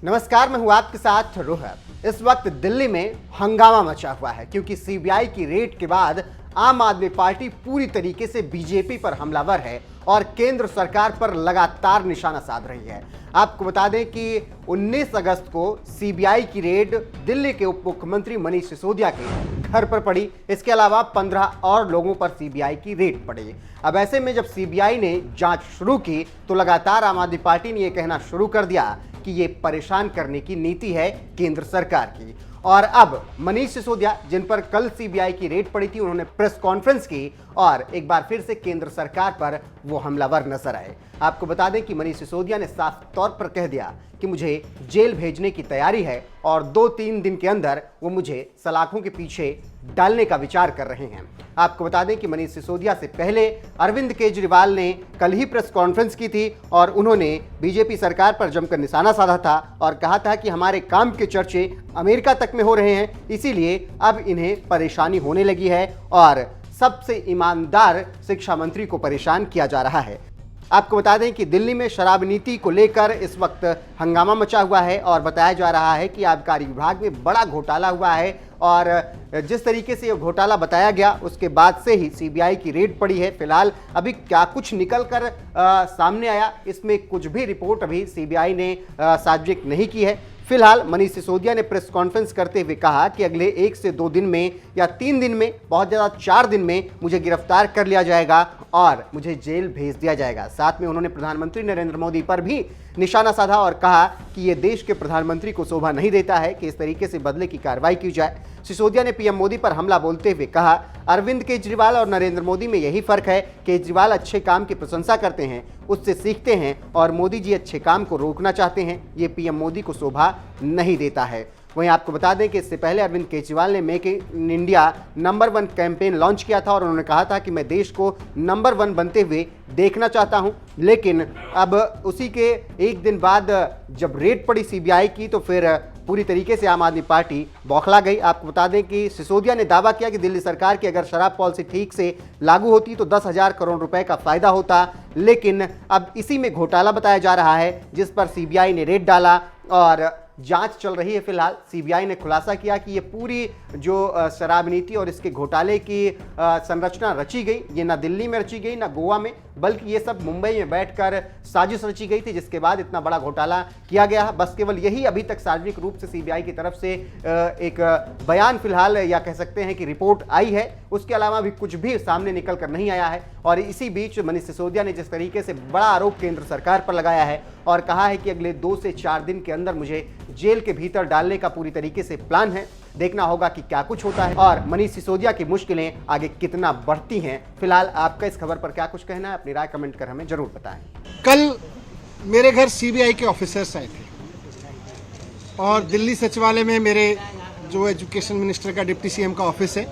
नमस्कार, मैं हूं आपके साथ रोहित। इस वक्त दिल्ली में हंगामा मचा हुआ है क्योंकि सीबीआई की रेड के बाद आम आदमी पार्टी पूरी तरीके से बीजेपी पर हमलावर है और केंद्र सरकार पर लगातार निशाना साध रही है। आपको बता दें कि 19 अगस्त को सीबीआई की रेड दिल्ली के उप मुख्यमंत्री मनीष सिसोदिया के घर पर पड़ी। इसके अलावा 15 और लोगों पर सीबीआई की रेड पड़ी। अब ऐसे में जब सीबीआई ने जांच शुरू की तो लगातार आम आदमी पार्टी ने यह कहना शुरू कर दिया कि ये परेशान करने की नीति है केंद्र सरकार की। और अब मनीष सिसोदिया, जिन पर कल सीबीआई की रेड पड़ी थी, उन्होंने प्रेस कॉन्फ्रेंस की और एक बार फिर से केंद्र सरकार पर वो हमलावर नजर आए। आपको बता दें कि मनीष सिसोदिया ने साफ तौर पर कह दिया कि मुझे जेल भेजने की तैयारी है और 2-3 दिन के अंदर वो मुझे सलाखों के पीछे डालने का विचार कर रहे हैं। आपको बता दें कि मनीष सिसोदिया से पहले अरविंद केजरीवाल ने कल ही प्रेस कॉन्फ्रेंस की थी और उन्होंने बीजेपी सरकार पर जमकर निशाना साधा था और कहा था कि हमारे काम के चर्चे अमेरिका तक में हो रहे हैं, इसीलिए अब इन्हें परेशानी होने लगी है और सबसे ईमानदार शिक्षा मंत्री को परेशान किया जा रहा है। आपको बता दें कि दिल्ली में शराब नीति को लेकर इस वक्त हंगामा मचा हुआ है और बताया जा रहा है कि आबकारी विभाग में बड़ा घोटाला हुआ है और जिस तरीके से ये घोटाला बताया गया उसके बाद से ही सीबीआई की रेड पड़ी है। फिलहाल अभी क्या कुछ निकल कर सामने आया, इसमें कुछ भी रिपोर्ट अभी सीबीआई ने सार्वजनिक नहीं की है। फिलहाल मनीष सिसोदिया ने प्रेस कॉन्फ्रेंस करते हुए कहा कि अगले 1 से 2 दिन में या 3 दिन में, बहुत ज़्यादा 4 दिन में मुझे गिरफ्तार कर लिया जाएगा और मुझे जेल भेज दिया जाएगा। साथ में उन्होंने प्रधानमंत्री नरेंद्र मोदी पर भी निशाना साधा और कहा कि ये देश के प्रधानमंत्री को शोभा नहीं देता है कि इस तरीके से बदले की कार्रवाई की जाए। सिसोदिया ने पीएम मोदी पर हमला बोलते हुए कहा, अरविंद केजरीवाल और नरेंद्र मोदी में यही फर्क है। केजरीवाल अच्छे काम की प्रशंसा करते हैं, उससे सीखते हैं और मोदी जी अच्छे काम को रोकना चाहते हैं। ये पीएम मोदी को शोभा नहीं देता है। वहीं आपको बता दें कि इससे पहले अरविंद केजरीवाल ने make in India number 1 campaign launch किया था और उन्होंने कहा था कि मैं देश को नंबर 1 बनते हुए देखना चाहता हूं। लेकिन अब उसी के एक दिन बाद जब रेड पड़ी सीबीआई की तो फिर पूरी तरीके से आम आदमी पार्टी बौखला गई। आपको बता दें कि सिसोदिया ने दावा किया कि दिल्ली सरकार की अगर शराब पॉलिसी ठीक से लागू होती तो 10,000 करोड़ रुपए का फायदा होता, लेकिन अब इसी में घोटाला बताया जा रहा है जिस पर सीबीआई ने रेड डाला और जांच चल रही है। फिलहाल सीबीआई ने खुलासा किया कि ये पूरी जो शराब नीति और इसके घोटाले की संरचना रची गई, ये ना दिल्ली में रची गई ना गोवा में, बल्कि ये सब मुंबई में बैठकर साजिश रची गई थी, जिसके बाद इतना बड़ा घोटाला किया गया। बस केवल यही अभी तक सार्वजनिक रूप से सीबीआई की तरफ से एक बयान फिलहाल या कह सकते हैं कि रिपोर्ट आई है, उसके अलावा भी कुछ भी सामने निकल कर नहीं आया है। और इसी बीच मनीष सिसोदिया ने जिस तरीके से बड़ा आरोप केंद्र सरकार पर लगाया है और कहा है कि अगले 2 से 4 दिन के अंदर मुझे जेल के भीतर डालने का पूरी तरीके से प्लान है। देखना होगा कि क्या कुछ होता है और मनीष सिसोदिया की मुश्किलें आगे कितना बढ़ती हैं। फिलहाल आपका इस खबर पर क्या कुछ कहना है, अपनी राय कमेंट कर हमें जरूर बताएं। कल मेरे घर सीबीआई के ऑफिसर्स आए थे और दिल्ली सचिवालय में मेरे जो एजुकेशन मिनिस्टर का डिप्टी सीएम का ऑफिस है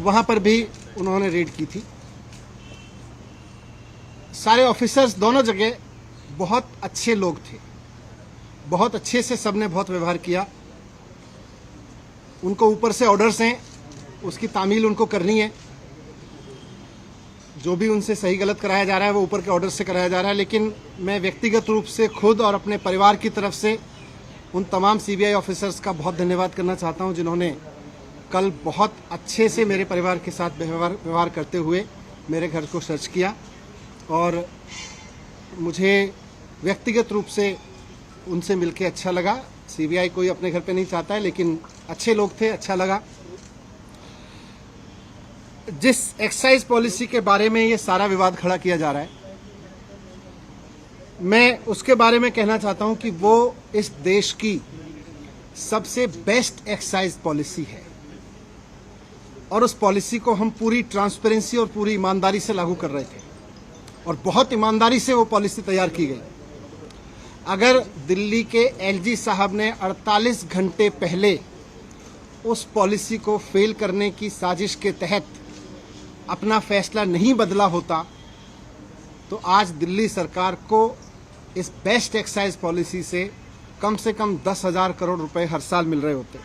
वहां पर भी उन्होंने रेड की थी। सारे ऑफिसर्स दोनों जगह बहुत अच्छे लोग थे, बहुत अच्छे से सबने बहुत व्यवहार किया। उनको ऊपर से ऑर्डर्स हैं, उसकी तामील उनको करनी है। जो भी उनसे सही गलत कराया जा रहा है वो ऊपर के ऑर्डर से कराया जा रहा है। लेकिन मैं व्यक्तिगत रूप से खुद और अपने परिवार की तरफ से उन तमाम सीबीआई ऑफिसर्स का बहुत धन्यवाद करना चाहता हूं जिन्होंने कल बहुत अच्छे से मेरे परिवार के साथ व्यवहार करते हुए मेरे घर को सर्च किया और मुझे व्यक्तिगत रूप से उनसे मिलके अच्छा लगा। सीबीआई कोई अपने घर पे नहीं चाहता है, लेकिन अच्छे लोग थे, अच्छा लगा। जिस एक्साइज पॉलिसी के बारे में ये सारा विवाद खड़ा किया जा रहा है, मैं उसके बारे में कहना चाहता हूं कि वो इस देश की सबसे बेस्ट एक्साइज पॉलिसी है और उस पॉलिसी को हम पूरी ट्रांसपेरेंसी और पूरी ईमानदारी से लागू कर रहे थे और बहुत ईमानदारी से वो पॉलिसी तैयार की गई। अगर दिल्ली के एलजी साहब ने 48 घंटे पहले उस पॉलिसी को फेल करने की साजिश के तहत अपना फैसला नहीं बदला होता तो आज दिल्ली सरकार को इस बेस्ट एक्साइज पॉलिसी से कम 10,000 करोड़ रुपए हर साल मिल रहे होते।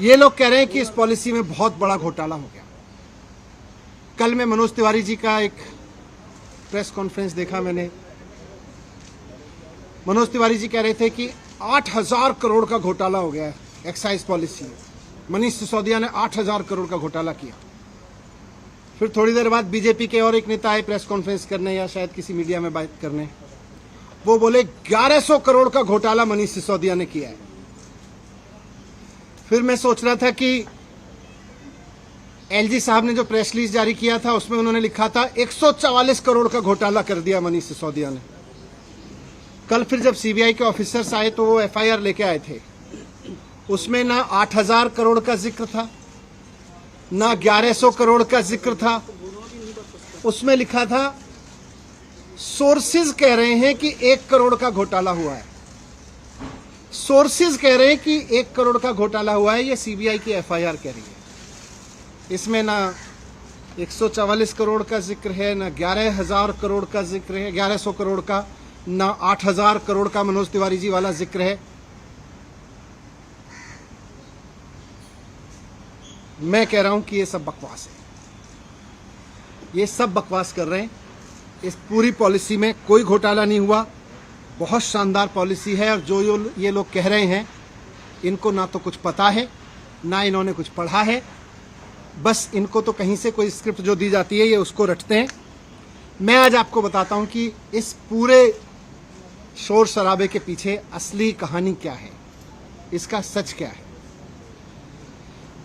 ये लोग कह रहे हैं कि इस पॉलिसी में बहुत बड़ा घोटाला हो गया। कल मैं मनोज तिवारी जी का एक प्रेस कॉन्फ्रेंस देखा मैंने, मनोज तिवारी जी कह रहे थे कि 8,000 करोड़ का घोटाला हो गया है एक्साइज पॉलिसी में। मनीष सिसोदिया ने 8,000 करोड़ का घोटाला किया। फिर थोड़ी देर बाद बीजेपी के और एक नेता आए प्रेस कॉन्फ्रेंस करने या शायद किसी मीडिया में बात करने, वो बोले 1100 करोड़ का घोटाला मनीष सिसोदिया ने किया है। फिर मैं सोच रहा था कि एलजी साहब ने जो प्रेस रिलीज जारी किया था उसमें उन्होंने लिखा था 144 करोड़ का घोटाला कर दिया मनीष सिसोदिया ने। कल फिर जब सीबीआई के ऑफिसर्स आए तो वो एफआईआर लेके आए थे, उसमें ना 8,000 करोड़ का जिक्र था, ना 1100 करोड़ का जिक्र था। उसमें लिखा था सोर्सेज कह रहे हैं कि 1 करोड़ का घोटाला हुआ है। सोर्सेज कह रहे हैं कि 1 करोड़ का घोटाला हुआ है, ये सीबीआई की एफआईआर कह रही है। इसमें ना 144 करोड़ का जिक्र है, ना 11,000 करोड़ का जिक्र है, 1100 करोड़ का, ना 8,000 करोड़ का मनोज तिवारी जी वाला जिक्र है। मैं कह रहा हूं कि ये सब बकवास है, ये सब बकवास कर रहे हैं। इस पूरी पॉलिसी में कोई घोटाला नहीं हुआ, बहुत शानदार पॉलिसी है। और जो ये लोग कह रहे हैं, इनको ना तो कुछ पता है, ना इन्होंने कुछ पढ़ा है, बस इनको तो कहीं से कोई स्क्रिप्ट जो दी जाती है ये उसको रटते हैं। मैं आज आपको बताता हूं कि इस पूरे शोर शराबे के पीछे असली कहानी क्या है, इसका सच क्या है।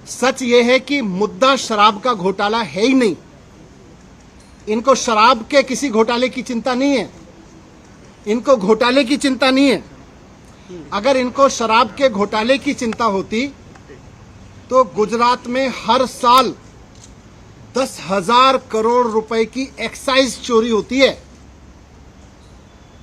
सच ये है कि मुद्दा शराब का घोटाला है ही नहीं। इनको शराब के किसी घोटाले की चिंता नहीं है, इनको घोटाले की चिंता नहीं है। अगर इनको शराब के घोटाले की चिंता होती तो गुजरात में हर साल 10,000 करोड़ रुपए की एक्साइज चोरी होती है।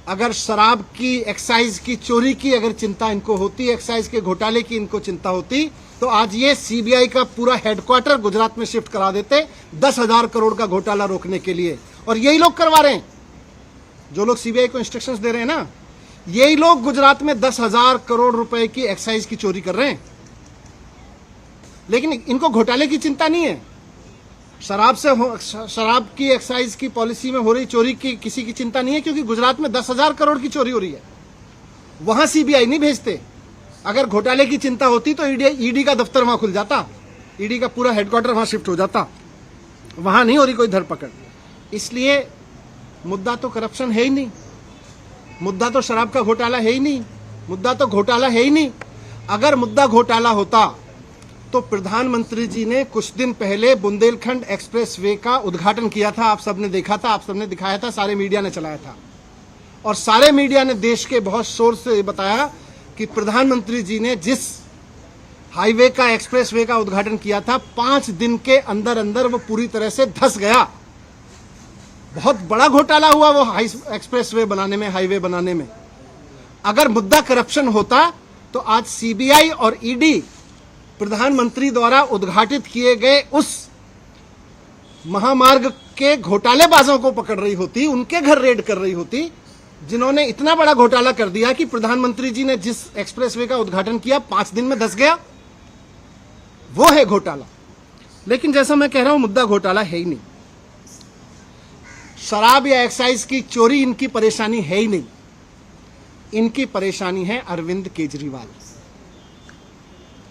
अगर शराब की एक्साइज की चोरी की अगर चिंता इनको होती, एक्साइज के घोटाले की इनको चिंता होती, तो आज ये सीबीआई का पूरा हेडक्वार्टर गुजरात में शिफ्ट करा देते 10,000 करोड़ का घोटाला रोकने के लिए। और यही लोग करवा रहे हैं, जो लोग सीबीआई को इंस्ट्रक्शंस दे रहे हैं ना, यही लोग गुजरात में 10,000 करोड़ रुपए की एक्साइज की चोरी कर रहे हैं। लेकिन इनको घोटाले की चिंता नहीं है। शराब की एक्साइज की पॉलिसी में हो रही चोरी की किसी की चिंता नहीं है, क्योंकि गुजरात में 10,000 करोड़ की चोरी हो रही है। वहां सीबीआई नहीं भेजते। अगर घोटाले की चिंता होती तो ईडी का दफ्तर वहां खुल जाता, ईडी का पूरा हेडक्वार्टर वहां शिफ्ट हो जाता। वहां नहीं हो रही कोई धरपकड़। इसलिए मुद्दा तो करप्शन है ही नहीं, मुद्दा तो शराब का घोटाला है ही नहीं, मुद्दा तो घोटाला है ही नहीं। अगर मुद्दा घोटाला होता तो प्रधानमंत्री जी ने कुछ दिन पहले बुंदेलखंड एक्सप्रेसवे का उद्घाटन किया था। आप सबने देखा था, आप सबने दिखाया था, सारे मीडिया ने चलाया था। और सारे मीडिया ने देश के बहुत शोर से बताया कि प्रधानमंत्री जी ने जिस हाईवे का एक्सप्रेसवे का उद्घाटन किया था, 5 दिन के अंदर अंदर वो पूरी तरह से धंस गया। बहुत बड़ा घोटाला हुआ वो एक्सप्रेसवे बनाने में, हाईवे बनाने में। अगर मुद्दा करप्शन होता तो आज सीबीआई और ईडी प्रधानमंत्री द्वारा उद्घाटित किए गए उस महामार्ग के घोटालेबाजों को पकड़ रही होती, उनके घर रेड कर रही होती, जिन्होंने इतना बड़ा घोटाला कर दिया कि प्रधानमंत्री जी ने जिस एक्सप्रेसवे का उद्घाटन किया 5 दिन में धंस गया। वो है घोटाला। लेकिन जैसा मैं कह रहा हूं, मुद्दा घोटाला है ही नहीं। शराब या एक्साइज की चोरी इनकी परेशानी है ही नहीं। इनकी परेशानी है अरविंद केजरीवाल।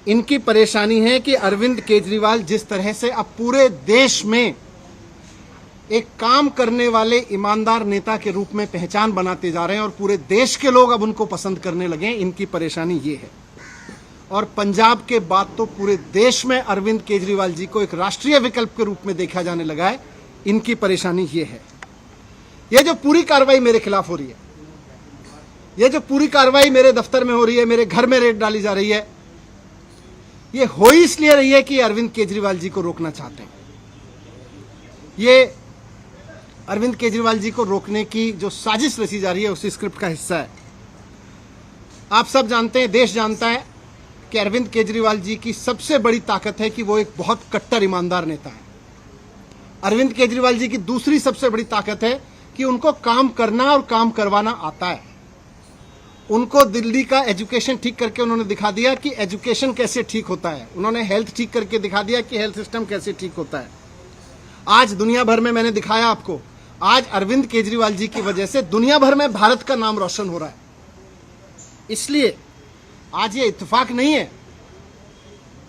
इनकी परेशानी है कि अरविंद केजरीवाल जिस तरह से अब पूरे देश में एक काम करने वाले ईमानदार नेता के रूप में पहचान बनाते जा रहे हैं और पूरे देश के लोग अब उनको पसंद करने लगे हैं, इनकी परेशानी ये है। और पंजाब के बाद तो पूरे देश में अरविंद केजरीवाल जी को एक राष्ट्रीय विकल्प के रूप में देखा जाने लगा है। इनकी परेशानी ये है। ये जो पूरी कार्रवाई मेरे खिलाफ हो रही है, ये जो पूरी कार्रवाई मेरे दफ्तर में हो रही है, मेरे घर में रेड डाली जा रही है, ये हो ही इसलिए रही है कि अरविंद केजरीवाल जी को रोकना चाहते हैं। ये अरविंद केजरीवाल जी को रोकने की जो साजिश रची जा रही है उसी स्क्रिप्ट का हिस्सा है। आप सब जानते हैं, देश जानता है कि अरविंद केजरीवाल जी की सबसे बड़ी ताकत है कि वो एक बहुत कट्टर ईमानदार नेता है। अरविंद केजरीवाल जी की दूसरी सबसे बड़ी ताकत है कि उनको काम करना और काम करवाना आता है। उनको दिल्ली का एजुकेशन ठीक करके उन्होंने दिखा दिया कि एजुकेशन कैसे ठीक होता है। उन्होंने हेल्थ ठीक करके दिखा दिया कि हेल्थ सिस्टम कैसे ठीक होता है। आज दुनिया भर में मैंने दिखाया आपको, आज अरविंद केजरीवाल जी की वजह से दुनिया भर में भारत का नाम रोशन हो रहा है। इसलिए आज ये इत्तेफाक नहीं है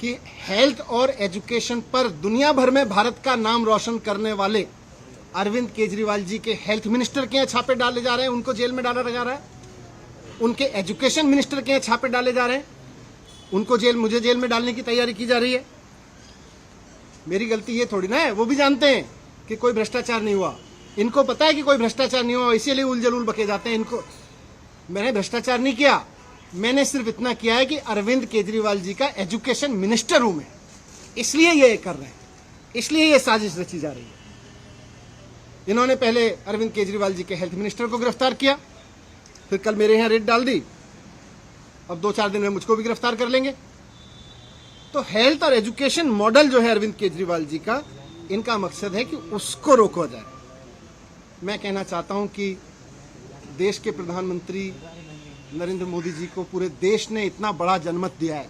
कि हेल्थ और एजुकेशन पर दुनिया भर में भारत का नाम रोशन करने वाले अरविंद केजरीवाल जी के हेल्थ मिनिस्टर के यहाँ छापे डाले जा रहे हैं, उनको जेल में डाला जा रहा है। उनके एजुकेशन मिनिस्टर के यहाँ छापे डाले जा रहे हैं, उनको मुझे जेल में डालने की तैयारी की जा रही है। मेरी गलती ये थोड़ी ना है, वो भी जानते हैं कि कोई भ्रष्टाचार नहीं हुआ। इनको पता है कि कोई भ्रष्टाचार नहीं हुआ, इसीलिए उलझुल बके जाते हैं। इनको मैंने भ्रष्टाचार नहीं किया, मैंने सिर्फ इतना किया है कि अरविंद केजरीवाल जी का एजुकेशन मिनिस्टर हूं मैं, इसलिए ये कर रहे हैं, इसलिए ये साजिश रची जा रही है। इन्होंने पहले अरविंद केजरीवाल जी के हेल्थ मिनिस्टर को गिरफ्तार किया, फिर कल मेरे यहाँ रेड डाल दी, अब 2-4 दिन में मुझको भी गिरफ्तार कर लेंगे। तो हेल्थ और एजुकेशन मॉडल जो है अरविंद केजरीवाल जी का, इनका मकसद है कि उसको रोका जाए। मैं कहना चाहता हूं कि देश के प्रधानमंत्री नरेंद्र मोदी जी को पूरे देश ने इतना बड़ा जनमत दिया है,